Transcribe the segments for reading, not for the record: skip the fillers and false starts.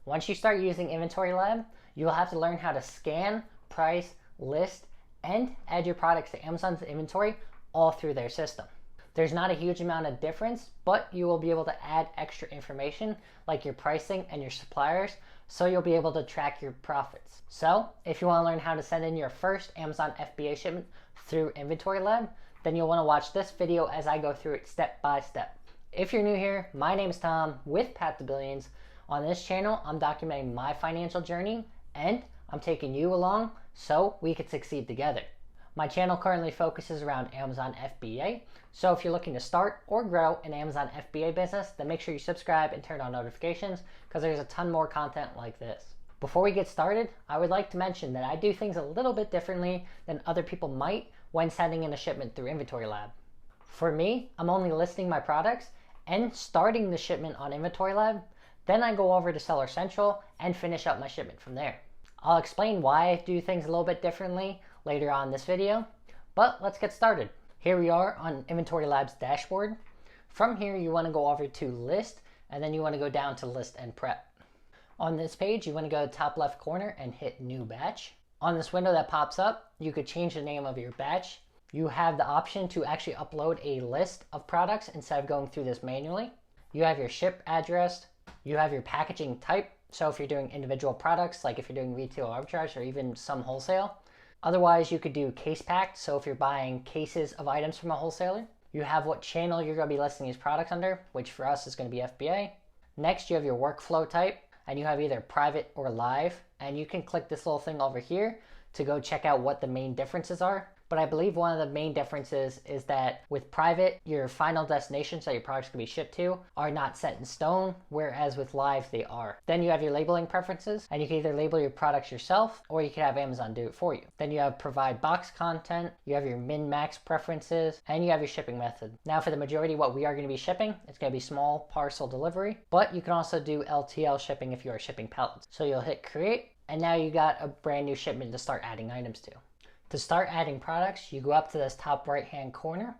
Once you start using Inventory Lab, you will have to learn how to scan, price, list, and add your products to Amazon's inventory all through their system. There's not a huge amount of difference, but you will be able to add extra information like your pricing and your suppliers, so you'll be able to track your profits. So if you want to learn how to send in your first Amazon FBA shipment through Inventory Lab, then you'll want to watch this video as I go through it step by step. If you're new here, my name is Tom with Path to Billions. On this channel, I'm documenting my financial journey and I'm taking you along so we can succeed together. My channel currently focuses around Amazon FBA, so if you're looking to start or grow an Amazon FBA business, then make sure you subscribe and turn on notifications because there's a ton more content like this. Before we get started, I would like to mention that I do things a little bit differently than other people might when sending in a shipment through Inventory Lab. For me, I'm only listing my products and starting the shipment on Inventory Lab, then I go over to Seller Central and finish up my shipment from there. I'll explain why I do things a little bit differently later on in this video, but let's get started. Here we are on Inventory Lab's dashboard. From here, you want to go over to List, and then you want to go down to List and Prep. On this page, you want to go to the top left corner and hit New Batch. On this window that pops up, you could change the name of your batch. You have the option to actually upload a list of products instead of going through this manually. You have your ship address. You have your packaging type. So if you're doing individual products, like if you're doing retail arbitrage or even some wholesale. Otherwise, you could do case packed. So if you're buying cases of items from a wholesaler, you have what channel you're going to be listing these products under, which for us is going to be FBA. Next, you have your workflow type, and you have either private or live. And you can click this little thing over here to go check out what the main differences are. But I believe one of the main differences is that with private, your final destinations that your products can be shipped to are not set in stone, whereas with live, they are. Then you have your labeling preferences, and you can either label your products yourself, or you can have Amazon do it for you. Then you have provide box content, you have your min-max preferences, and you have your shipping method. Now for the majority of what we are going to be shipping, it's going to be small parcel delivery, but you can also do LTL shipping if you are shipping pallets. So you'll hit create, and now you got a brand new shipment to start adding items to. To start adding products, you go up to this top right-hand corner,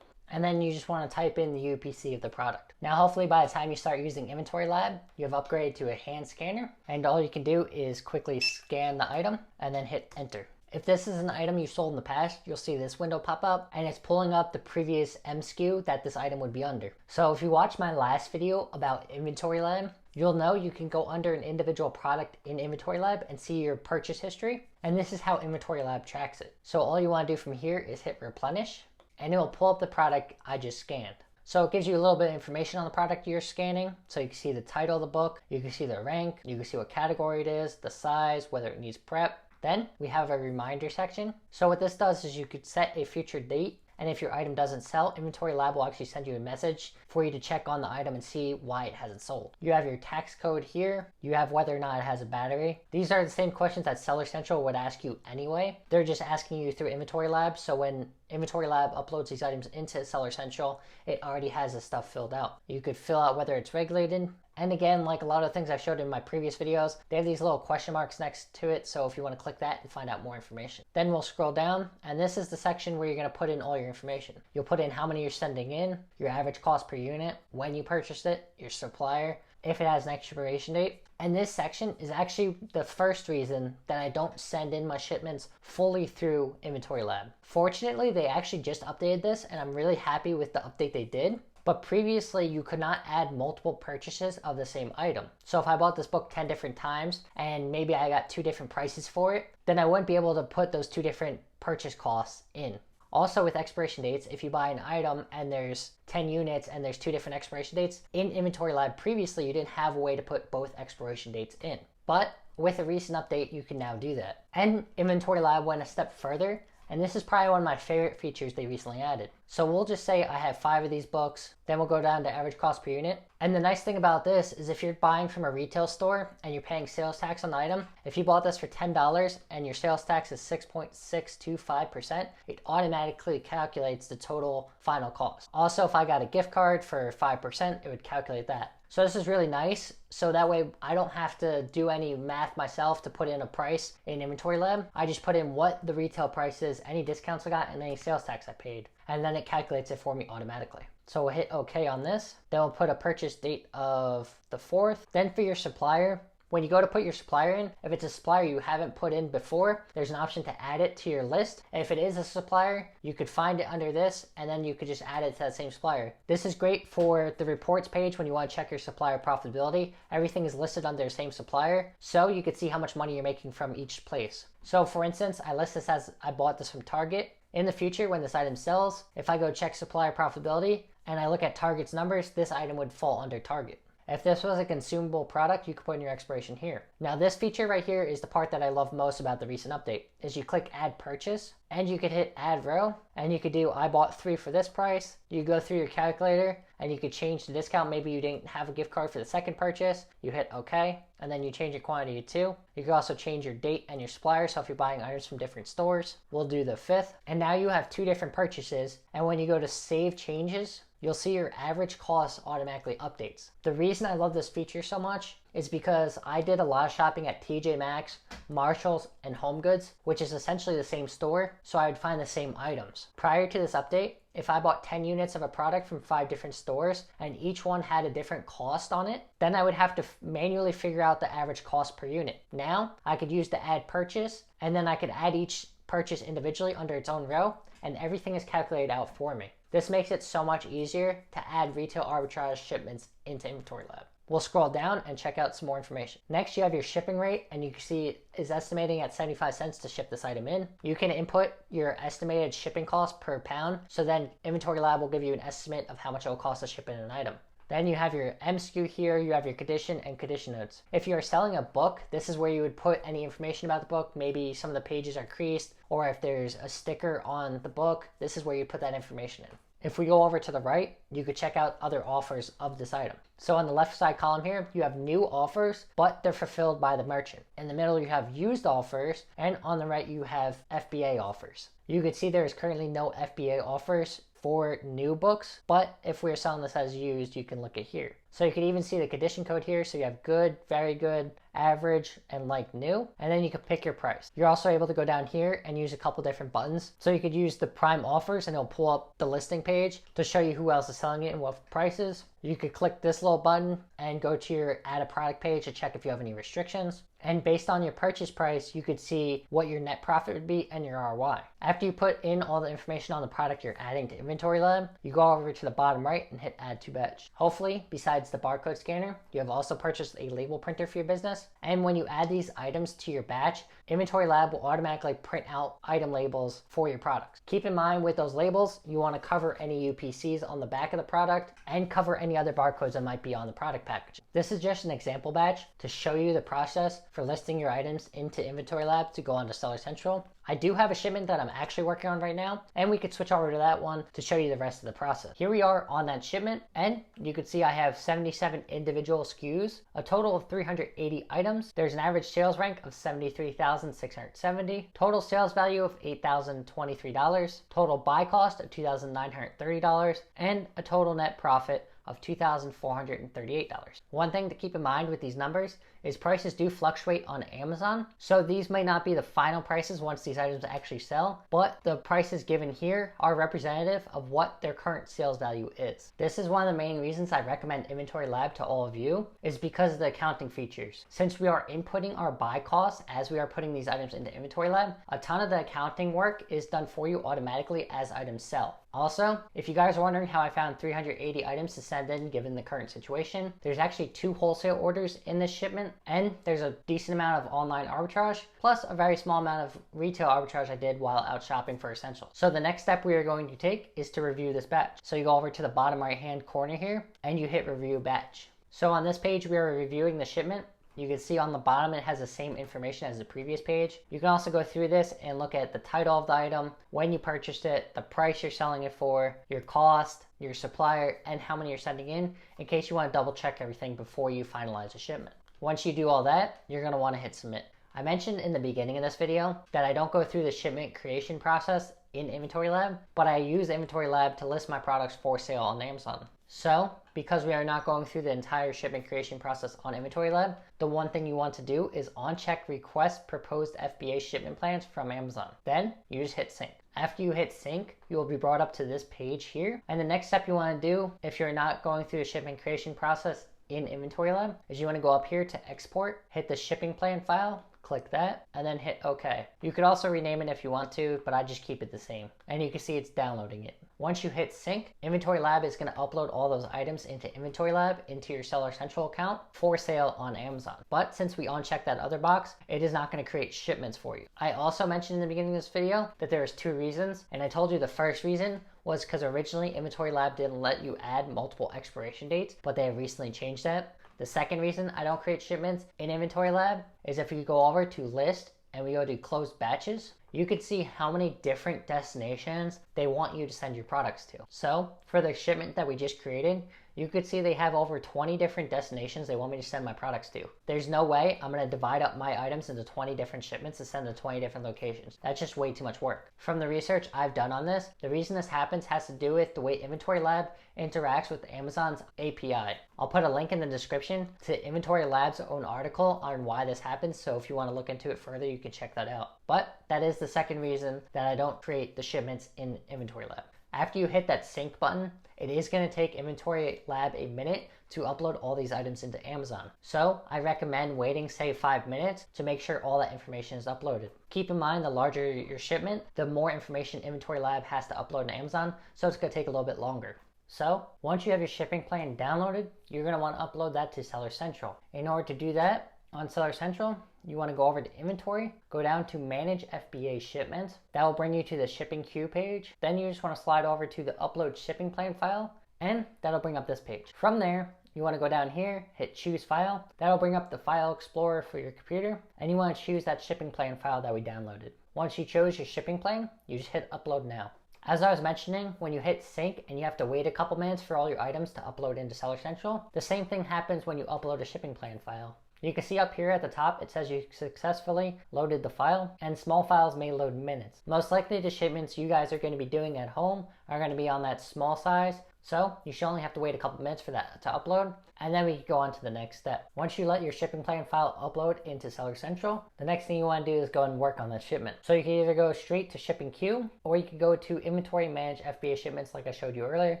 and then you just want to type in the UPC of the product. Now, hopefully by the time you start using Inventory Lab, you have upgraded to a hand scanner, and all you can do is quickly scan the item and then hit enter. If this is an item you've sold in the past, you'll see this window pop up, and it's pulling up the previous MSKU that this item would be under. So if you watched my last video about Inventory Lab, you'll know you can go under an individual product in Inventory Lab and see your purchase history. And this is how Inventory Lab tracks it. So all you want to do from here is hit replenish, and it will pull up the product I just scanned. So it gives you a little bit of information on the product you're scanning. So you can see the title of the book, you can see the rank, you can see what category it is, the size, whether it needs prep. Then we have a reminder section. So what this does is you could set a future date, and if your item doesn't sell, Inventory Lab will actually send you a message for you to check on the item and see why it hasn't sold. You have your tax code here. You have whether or not it has a battery. These are the same questions that Seller Central would ask you anyway. They're just asking you through Inventory Lab. So when Inventory Lab uploads these items into Seller Central, it already has the stuff filled out. You could fill out whether it's regulated. And again, like a lot of things I've showed in my previous videos, they have these little question marks next to it. So if you want to click that and find out more information. Then we'll scroll down, and this is the section where you're going to put in all your information. You'll put in how many you're sending in, your average cost per unit, when you purchased it, your supplier, if it has an expiration date. And this section is actually the first reason that I don't send in my shipments fully through Inventory Lab. Fortunately, they actually just updated this, and I'm really happy with the update they did. But previously, you could not add multiple purchases of the same item. So if I bought this book 10 different times and maybe I got 2 different prices for it, then I wouldn't be able to put those 2 different purchase costs in. Also with expiration dates, if you buy an item and there's 10 units and there's 2 different expiration dates, in Inventory Lab previously, you didn't have a way to put both expiration dates in. But with a recent update, you can now do that. And Inventory Lab went a step further, and this is probably one of my favorite features they recently added. So we'll just say I have 5 of these books, then we'll go down to average cost per unit. And the nice thing about this is if you're buying from a retail store and you're paying sales tax on the item, if you bought this for $10 and your sales tax is 6.625%, it automatically calculates the total final cost. Also, if I got a gift card for 5%, it would calculate that. So this is really nice. So that way I don't have to do any math myself to put in a price in Inventory Lab. I just put in what the retail price is, any discounts I got, and any sales tax I paid. And then it calculates it for me automatically. So we'll hit OK on this. Then we'll put a purchase date of the 4th. Then for your supplier, When you go to put your supplier in, if it's a supplier you haven't put in before, there's an option to add it to your list. And if it is a supplier, you could find it under this and then you could just add it to that same supplier. This is great for the reports page when you want to check your supplier profitability. Everything is listed under the same supplier, so you could see how much money you're making from each place. So for instance, I list this as I bought this from Target. In the future, when this item sells, if I go check supplier profitability and I look at Target's numbers, this item would fall under Target. If this was a consumable product, you could put in your expiration here. Now this feature right here is the part that I love most about the recent update, is you click add purchase and you could hit add row and you could do I bought 3 for this price. You go through your calculator and you could change the discount. Maybe you didn't have a gift card for the second purchase. You hit OK and then you change your quantity to 2. You can also change your date and your supplier. So if you're buying items from different stores, we'll do the 5th. And now you have 2 different purchases. And when you go to save changes, you'll see your average cost automatically updates. The reason I love this feature so much is because I did a lot of shopping at TJ Maxx, Marshalls, and HomeGoods, which is essentially the same store, so I would find the same items. Prior to this update, if I bought 10 units of a product from 5 different stores and each one had a different cost on it, then I would have to manually figure out the average cost per unit. Now, I could use the add purchase, and then I could add each purchase individually under its own row, and everything is calculated out for me. This makes it so much easier to add retail arbitrage shipments into Inventory Lab. We'll scroll down and check out some more information. Next, you have your shipping rate, and you can see it is estimating at 75 cents to ship this item in. You can input your estimated shipping cost per pound, so then Inventory Lab will give you an estimate of how much it will cost to ship in an item. Then you have your MSKU here, you have your condition and condition notes. If you're selling a book, this is where you would put any information about the book. Maybe some of the pages are creased, or if there's a sticker on the book, this is where you put that information in. If we go over to the right, you could check out other offers of this item. So on the left side column here, you have new offers, but they're fulfilled by the merchant. In the middle, you have used offers, and on the right, you have FBA offers. You could see there is currently no FBA offers for new books, but if we're selling this as used, you can look at here. So you can even see the condition code here. So you have good, very good, average, and like new, and then you can pick your price. You're also able to go down here and use a couple different buttons. So you could use the prime offers and it'll pull up the listing page to show you who else is selling it and what prices. You could click this little button and go to your add a product page to check if you have any restrictions. And based on your purchase price, you could see what your net profit would be and your ROI. After you put in all the information on the product you're adding to Inventory Lab, you go over to the bottom right and hit add to batch. Hopefully, besides the barcode scanner, you have also purchased a label printer for your business. And when you add these items to your batch, Inventory Lab will automatically print out item labels for your products. Keep in mind with those labels, you want to cover any UPCs on the back of the product and cover any other barcodes that might be on the product package. This is just an example batch to show you the process for listing your items into Inventory Lab to go onto Seller Central. I do have a shipment that I'm actually working on right now, and we could switch over to that one to show you the rest of the process. Here we are on that shipment, and you can see I have 77 individual SKUs, a total of 380 items. There's an average sales rank of 73,670, total sales value of $8,023, total buy cost of $2,930, and a total net profit of $2,438. One thing to keep in mind with these numbers is prices do fluctuate on Amazon, so these might not be the final prices once these items actually sell, but the prices given here are representative of what their current sales value is. This is one of the main reasons I recommend Inventory Lab to all of you, is because of the accounting features. Since we are inputting our buy costs as we are putting these items into Inventory Lab, a ton of the accounting work is done for you automatically as items sell. Also, if you guys are wondering how I found 380 items to send in given the current situation, there's actually 2 wholesale orders in this shipment, and there's a decent amount of online arbitrage, plus a very small amount of retail arbitrage I did while out shopping for essentials. So the next step we are going to take is to review this batch. So you go over to the bottom right hand corner here, and you hit review batch. So on this page, we are reviewing the shipment. You can see on the bottom it has the same information as the previous page. You can also go through this and look at the title of the item, when you purchased it, the price you're selling it for, your cost, your supplier, and how many you're sending in case you want to double check everything before you finalize a shipment. Once you do all that, you're going to want to hit submit. I mentioned in the beginning of this video that I don't go through the shipment creation process in Inventory Lab, but I use Inventory Lab to list my products for sale on Amazon. So, because we are not going through the entire shipment creation process on Inventory Lab, the one thing you want to do is on-check request proposed FBA shipment plans from Amazon. Then, you just hit sync. After you hit sync, you will be brought up to this page here. And the next step you want to do, if you're not going through the shipment creation process in Inventory Lab is you want to go up here to export, hit the shipping plan file, click that, and then hit OK. You could also rename it if you want to, but I just keep it the same. And you can see it's downloading it. Once you hit sync, Inventory Lab is going to upload all those items into Inventory Lab into your Seller Central account for sale on Amazon. But since we unchecked that other box, it is not going to create shipments for you. I also mentioned in the beginning of this video that there was 2 reasons, and I told you the first reason was because originally Inventory Lab didn't let you add multiple expiration dates, but they have recently changed that. The second reason I don't create shipments in Inventory Lab is if you go over to list and we go to closed batches, you could see how many different destinations they want you to send your products to. So for the shipment that we just created, you could see they have over 20 different destinations they want me to send my products to. There's no way I'm going to divide up my items into 20 different shipments to send to 20 different locations. That's just way too much work. From the research I've done on this, the reason this happens has to do with the way Inventory Lab interacts with Amazon's API. I'll put a link in the description to Inventory Lab's own article on why this happens, so if you want to look into it further, you can check that out. But that is the second reason that I don't create the shipments in Inventory Lab. After you hit that sync button, it is going to take Inventory Lab a minute to upload all these items into Amazon. So I recommend waiting, say 5 minutes, to make sure all that information is uploaded. Keep in mind, the larger your shipment, the more information Inventory Lab has to upload in Amazon, so it's going to take a little bit longer. So once you have your shipping plan downloaded, you're going to want to upload that to Seller Central. In order to do that, on Seller Central, you want to go over to Inventory, go down to Manage FBA Shipments. That will bring you to the Shipping Queue page. Then you just want to slide over to the Upload Shipping Plan file, and that'll bring up this page. From there, you want to go down here, hit Choose File. That'll bring up the File Explorer for your computer, and you want to choose that shipping plan file that we downloaded. Once you chose your shipping plan, you just hit Upload Now. As I was mentioning, when you hit sync and you have to wait a couple minutes for all your items to upload into Seller Central, the same thing happens when you upload a shipping plan file. You can see up here at the top, it says you successfully loaded the file, and small files may load minutes. Most likely the shipments you guys are going to be doing at home are going to be on that small size, so you should only have to wait a couple minutes for that to upload, and then we can go on to the next step. Once you let your shipping plan file upload into Seller Central, the next thing you want to do is go and work on that shipment. So you can either go straight to Shipping Queue, or you can go to Inventory Manage FBA Shipments like I showed you earlier,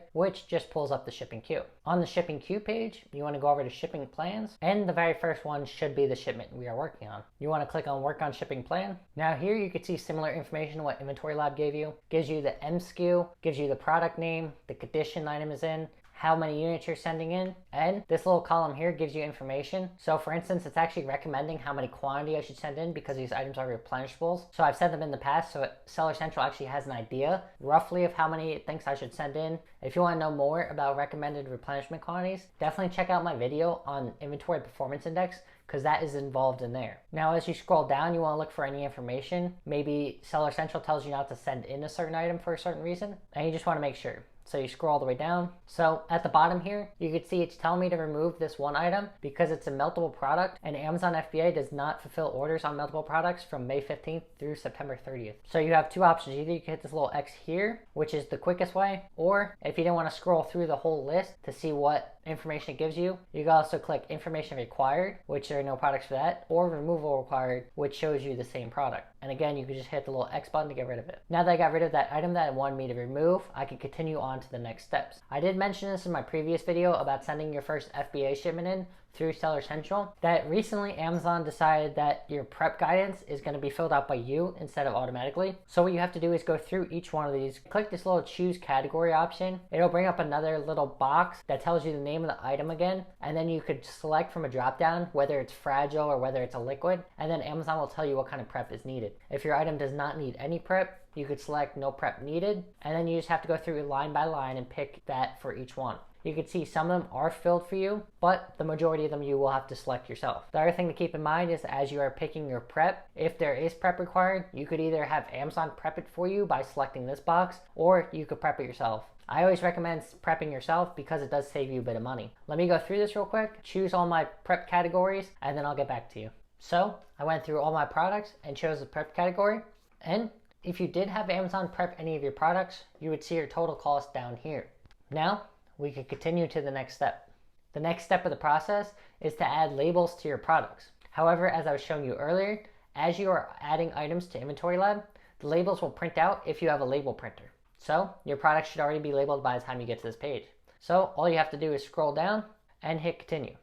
which just pulls up the Shipping Queue. On the Shipping Queue page, you want to go over to Shipping Plans, and the very first one should be the shipment we are working on. You want to click on Work on Shipping Plan. Now here you can see similar information to what Inventory Lab gave you. Gives you the MSKU, gives you the product name, the condition item is in, how many units you're sending in, and this little column here gives you information. So for instance, it's actually recommending how many quantity I should send in because these items are replenishables. So I've sent them in the past, so Seller Central actually has an idea roughly of how many it thinks I should send in. If you want to know more about recommended replenishment quantities, definitely check out my video on Inventory Performance Index, because that is involved in there. Now as you scroll down, you want to look for any information. Maybe Seller Central tells you not to send in a certain item for a certain reason, and you just want to make sure. So you scroll all the way down. So at the bottom here, you can see it's telling me to remove this one item because it's a meltable product, and Amazon FBA does not fulfill orders on meltable products from May 15th through September 30th. So you have 2 options. Either you can hit this little X here, which is the quickest way, or if you didn't want to scroll through the whole list to see what information it gives you, you can also click Information Required, which there are no products for that, or Removal Required, which shows you the same product. And again, you can just hit the little X button to get rid of it. Now that I got rid of that item that it wanted me to remove, I can continue on to the next steps. I did mention this in my previous video about sending your first FBA shipment in through Seller Central, that recently Amazon decided that your prep guidance is going to be filled out by you instead of automatically. So what you have to do is go through each one of these, click this little choose category option. It'll bring up another little box that tells you the name of the item again, and then you could select from a drop down whether it's fragile or whether it's a liquid, and then Amazon will tell you what kind of prep is needed. If your item does not need any prep, you could select no prep needed, and then you just have to go through line by line and pick that for each one. You can see some of them are filled for you, but the majority of them you will have to select yourself. The other thing to keep in mind is as you are picking your prep, if there is prep required, you could either have Amazon prep it for you by selecting this box, or you could prep it yourself. I always recommend prepping yourself because it does save you a bit of money. Let me go through this real quick, choose all my prep categories, and then I'll get back to you. So I went through all my products and chose the prep category, and if you did have Amazon prep any of your products, you would see your total cost down here. Now, we could continue to the next step. The next step of the process is to add labels to your products. However, as I was showing you earlier, as you are adding items to Inventory Lab, the labels will print out if you have a label printer. So your product should already be labeled by the time you get to this page. So all you have to do is scroll down and hit continue.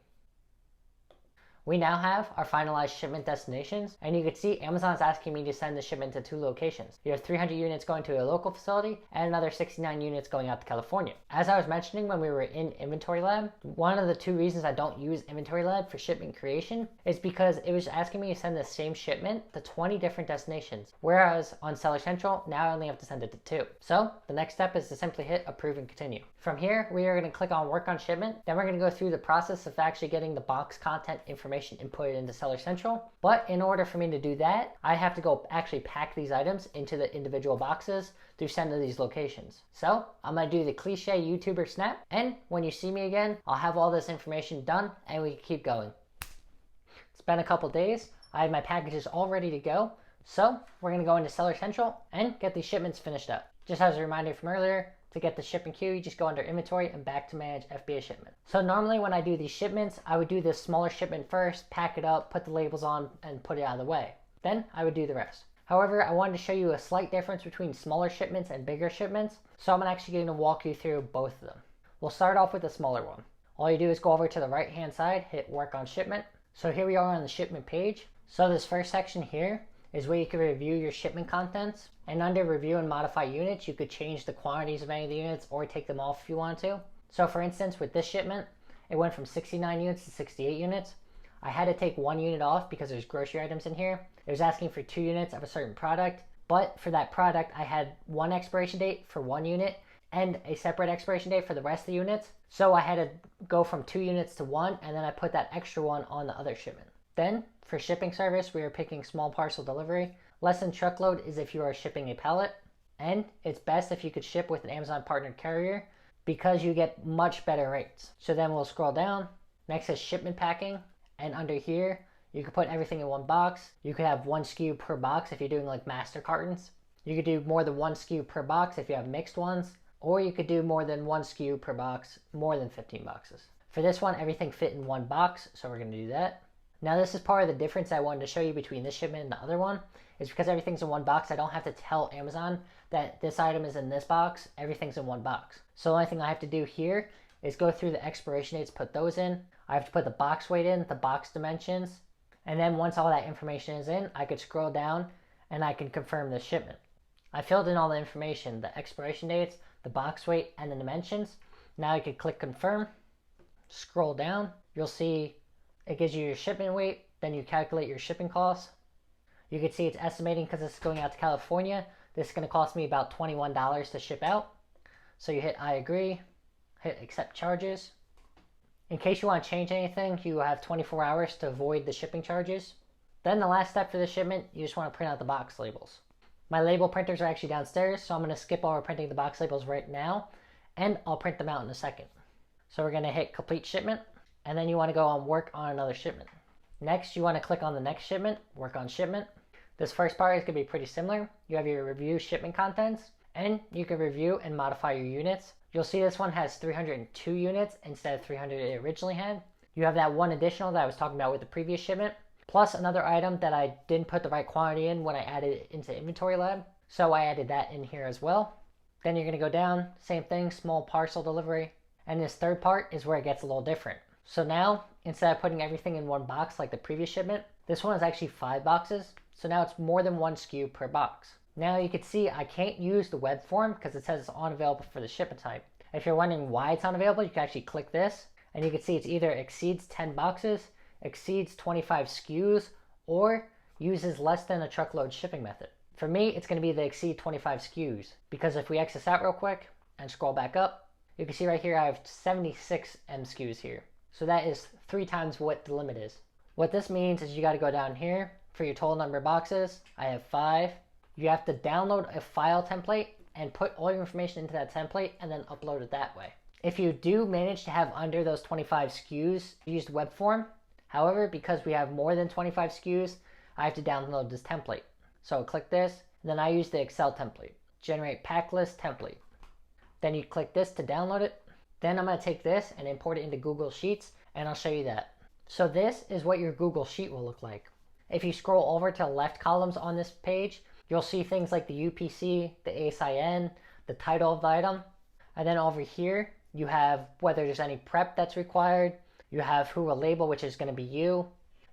We now have our finalized shipment destinations, and you can see Amazon's asking me to send the shipment to 2 locations. You have 300 units going to a local facility and another 69 units going out to California. As I was mentioning when we were in Inventory Lab, one of the 2 reasons I don't use Inventory Lab for shipment creation is because it was asking me to send the same shipment to 20 different destinations, whereas on Seller Central, now I only have to send it to 2. So the next step is to simply hit approve and continue. From here, we are going to click on work on shipment. Then we're going to go through the process of actually getting the box content information inputted into Seller Central. But in order for me to do that, I have to go actually pack these items into the individual boxes to send to these locations. So I'm going to do the cliche YouTuber snap. And when you see me again, I'll have all this information done and we can keep going. It's been a couple days. I have my packages all ready to go. So we're going to go into Seller Central and get these shipments finished up. Just as a reminder from earlier, to get the shipping queue, you just go under inventory and back to manage FBA shipment. So normally when I do these shipments, I would do this smaller shipment first, pack it up, put the labels on, and put it out of the way. Then I would do the rest. However, I wanted to show you a slight difference between smaller shipments and bigger shipments, so I'm actually going to walk you through both of them. We'll start off with the smaller one. All you do is go over to the right hand side, hit work on shipment. So here we are on the shipment page. So this first section here is where you can review your shipment contents. And under review and modify units, you could change the quantities of any of the units or take them off if you want to. So for instance, with this shipment, it went from 69 units to 68 units. I had to take 1 unit off because there's grocery items in here. It was asking for 2 units of a certain product, but for that product, I had 1 expiration date for 1 unit and a separate expiration date for the rest of the units. So I had to go from 2 units to 1, and then I put that extra 1 on the other shipment. Then for shipping service, we are picking small parcel delivery. Less than truckload is if you are shipping a pallet, and it's best if you could ship with an Amazon partnered carrier because you get much better rates. So then we'll scroll down. Next is shipment packing, and under here you can put everything in 1 box. You could have 1 SKU per box if you're doing like master cartons. You could do more than 1 SKU per box if you have mixed ones, or you could do more than 1 SKU per box, more than 15 boxes. For this one, everything fit in 1 box, so we're going to do that. Now this is part of the difference I wanted to show you between this shipment and the other one. Is because everything's in 1 box, I don't have to tell Amazon that this item is in this box. Everything's in 1 box. So the only thing I have to do here is go through the expiration dates, put those in. I have to put the box weight in, the box dimensions. And then once all that information is in, I could scroll down and I can confirm the shipment. I filled in all the information, the expiration dates, the box weight, and the dimensions. Now I could click confirm, scroll down. You'll see it gives you your shipment weight, then you calculate your shipping costs. You can see it's estimating because it's going out to California. This is going to cost me about $21 to ship out. So you hit I agree, hit accept charges. In case you want to change anything, you have 24 hours to avoid the shipping charges. Then the last step for the shipment, you just want to print out the box labels. My label printers are actually downstairs, so I'm going to skip over printing the box labels right now, and I'll print them out in a second. So we're going to hit complete shipment, and then you want to go on work on another shipment. Next, you want to click on the next shipment, work on shipment. This first part is going to be pretty similar. You have your review shipment contents, and you can review and modify your units. You'll see this one has 302 units instead of 300 it originally had. You have that 1 additional that I was talking about with the previous shipment, plus another item that I didn't put the right quantity in when I added it into Inventory Lab. So I added that in here as well. Then you're going to go down, same thing, small parcel delivery. And this third part is where it gets a little different. So now, instead of putting everything in 1 box like the previous shipment, this one is actually 5 boxes. So now it's more than 1 SKU per box. Now you can see I can't use the web form because it says it's unavailable for the shipment type. If you're wondering why it's unavailable, you can actually click this and you can see it's either exceeds 10 boxes, exceeds 25 SKUs, or uses less than a truckload shipping method. For me, it's going to be the exceed 25 SKUs because if we X this out real quick and scroll back up, you can see right here I have 76 MSKUs here. So that is 3 times what the limit is. What this means is you got to go down here for your total number of boxes. I have 5. You have to download a file template and put all your information into that template and then upload it that way. If you do manage to have under those 25 SKUs, use the web form. However, because we have more than 25 SKUs, I have to download this template. So click this, and then I use the Excel template. Generate pack list template. Then you click this to download it. Then I'm going to take this and import it into Google Sheets, and I'll show you that. So this is what your Google Sheet will look like. If you scroll over to the left columns on this page, you'll see things like the UPC, the ASIN, the title of the item. And then over here, you have whether there's any prep that's required. You have who will label, which is going to be you.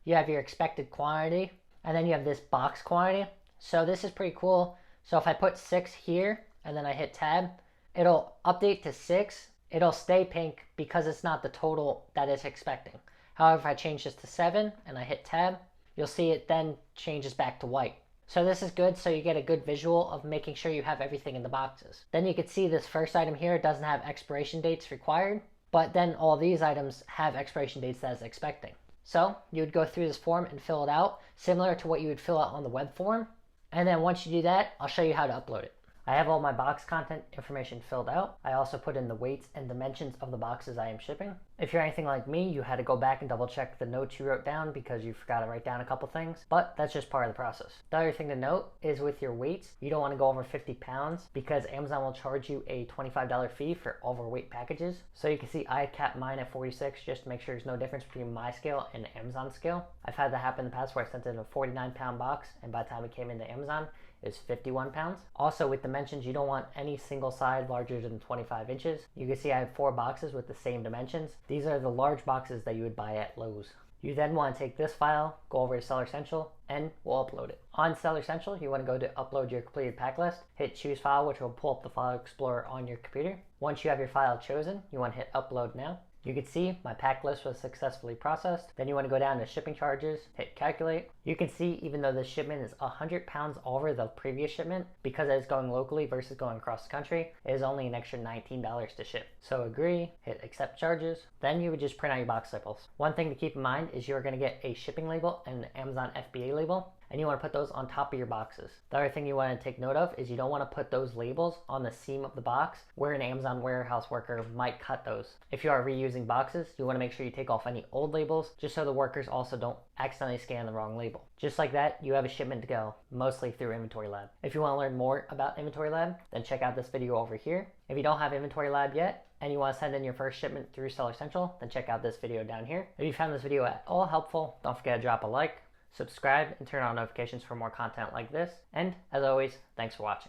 you have your expected quantity, and then you have this box quantity. So this is pretty cool. So if I put 6 here and then I hit tab, it'll update to 6. It'll stay pink because it's not the total that it's expecting. However, if I change this to 7 and I hit tab, you'll see it then changes back to white. So this is good, so you get a good visual of making sure you have everything in the boxes. Then you can see this first item here doesn't have expiration dates required, but then all these items have expiration dates that it's expecting. So you would go through this form and fill it out, similar to what you would fill out on the web form. And then once you do that, I'll show you how to upload it. I have all my box content information filled out. I also put in the weights and dimensions of the boxes I am shipping. If you're anything like me, you had to go back and double check the notes you wrote down because you forgot to write down a couple things, but that's just part of the process. The other thing to note is with your weights, you don't want to go over 50 pounds because Amazon will charge you a $25 fee for overweight packages. So you can see I capped mine at 46 just to make sure there's no difference between my scale and Amazon scale. I've had that happen in the past where I sent in a 49-pound box and by the time it came into Amazon, is 51 pounds. Also with dimensions, you don't want any single side larger than 25 inches. You can see I have 4 boxes with the same dimensions. These are the large boxes that you would buy at Lowe's. You then want to take this file, go over to Seller Central, and we'll upload it. On Seller Central, you want to go to upload your completed pack list, hit choose file, which will pull up the file explorer on your computer. Once you have your file chosen, you want to hit upload now. You can see my pack list was successfully processed. Then you want to go down to shipping charges, hit calculate. You can see even though this shipment is 100 pounds over the previous shipment, because it's going locally versus going across the country, it is only an extra $19 to ship. So agree, hit accept charges. Then you would just print out your box samples. One thing to keep in mind is you're going to get a shipping label and an Amazon FBA label, and you want to put those on top of your boxes. The other thing you want to take note of is you don't want to put those labels on the seam of the box where an Amazon warehouse worker might cut those. If you are reusing boxes, you want to make sure you take off any old labels just so the workers also don't accidentally scan the wrong label. Just like that, you have a shipment to go, mostly through Inventory Lab. If you want to learn more about Inventory Lab, then check out this video over here. If you don't have Inventory Lab yet, and you want to send in your first shipment through Seller Central, then check out this video down here. If you found this video at all helpful, don't forget to drop a like, subscribe, and turn on notifications for more content like this. And as always, thanks for watching.